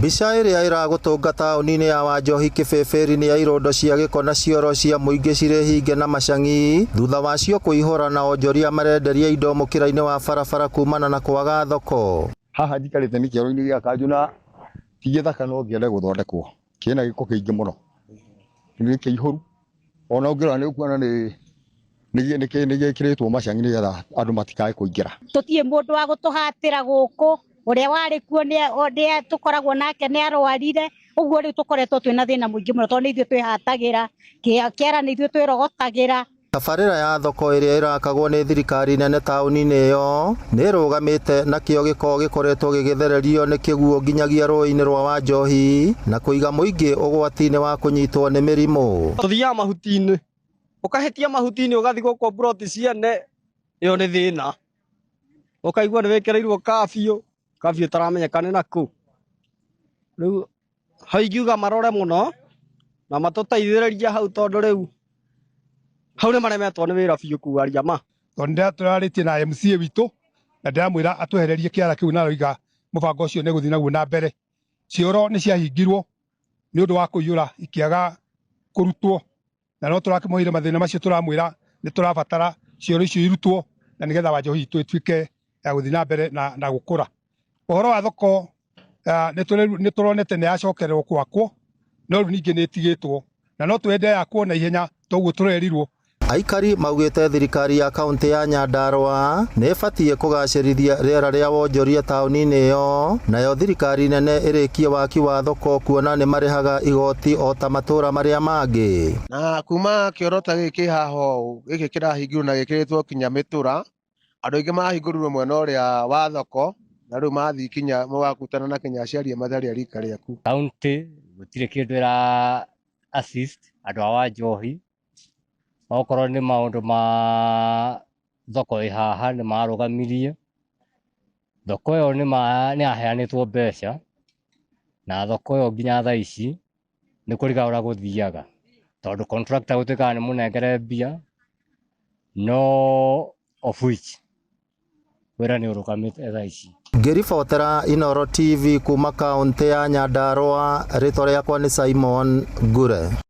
Mbica ĩrĩa ĩragũtũnga taũni-inĩ ya Wanjohi kĩbĩbĩri-inĩ ya irondo cia gĩko na cioro cia mũingĩ cirĩ hinge na macang'i thutha wacio kũihũra na onjoria marenderia indo mũkĩra-inĩ wa barabara kumana na kwaga thoko. Haha njikarĩte nĩ kĩoro-inĩ gĩa kanjũ na ti gĩthaka no ngĩende gũthondekwo. Kĩna gĩko kĩingĩ mũno. Nĩ kĩihũru. Ona ũngĩrora nĩ ũkuona nĩ gĩkĩrĩtwo macang'i nĩgetha andũ matikae kũingĩra. Tũtirĩ mũndũ wa gũtũhatĩra gũkũ. Ũrĩa warĩ kuo nĩ tũkoragwo nake nĩ arwarire, ũguo rĩu tũkoretwo twĩna thĩna mũingĩ mũno tondũ nĩ ithuĩ twĩhatagĩra, kĩara nĩ ithuĩ twĩrogotagĩra. Tabarĩra ya thoko ĩrĩa ĩrakagwo nĩ thirikari nene taũni-inĩ ĩyo nĩ ĩrũgamĩte na kĩo gĩko gĩkoretwo gĩgĩthererio nĩ kĩguũ nginyagia rũĩ-inĩ rwa Wanjohi na kũiga mũingĩ ũgwati-inĩ wa kũnyitwo nĩ mĩrimũ. Tuthiaga mahuti-inĩ, ũkahĩtia mahuti-inĩ ũgathiĩ gũkũ ploti ciene, ĩyo nĩ thĩna. Ũkaigua nĩ wĩkĩrĩirwo kabiũ taramenyekane nakũ. Rĩu haingiuga marore mũno na matũteithĩrĩrie hau tondũ rĩu hau nĩ maremetwo nĩ wĩra biũ kuaria ma. Tondũ tũrarĩtie na MCA witũ na ndĩramwĩra atwehererie kĩara kĩu na roiga mũbango ũcio nĩ gũthiĩ naguo na mbere. Cioro nĩ ciahingirwo nĩ ũndũ wa kũiyũra ikĩaga kũrutwo na no tũrakĩmohire mathĩna macio tũramwĩra nĩ tũrabatara cioro icio irutwo na nĩgetha Wanjohi itũ ĩtuĩke ya gũthiĩ na mbere na gũkũra. Ũhoro wa thoko nĩ tũronete nĩ yacokererwo gwakwo no rĩu ningĩ nĩ ĩtigĩtwo na no twende yakwo na ihenya toguo tũrerirwo. Aikari maugĩte thirikari ya kaunti ya Nyandarua nĩ ĩbatiĩ kũgacĩrithia rĩera rĩa wonjoria taũni-inĩ ĩyo, nayo thirikari nene ĩrĩkie waki wa thoko kuona nĩ marĩhaga igoti o ta matũra marĩa mangĩ. Na kuma kĩoro ta gĩkĩ haha gĩkĩ kĩrahingũrwo na gĩkĩrĩtwo kinya mĩtura, andũ aingĩ mahingũrirwo mwena ũrĩa wa thoko na rĩu mathiĩ kinya mũgakutana na kinya aciari matharĩ a rika rĩaku. Kaunti gũtirĩ kĩndũ ĩra assist andũ a Wanjohi, okorwo nĩ maũndũ ma thoko ĩ haha nĩ marũgamirie. Thoko ĩyo nĩ yaheanĩtwo mbeca na thoko ĩyo nginya thaa ici nĩ kũriga ũrĩa gũthiaga tondũ contractor gũtuĩkaga nĩ mũnengere mbia no of which wĩra nĩ ũrũgamĩte thaa ici. Ngĩribotera Inooro TV kuma kaunti ya Nyandarua, rĩtwa rĩakwa nĩ Simon Ngure.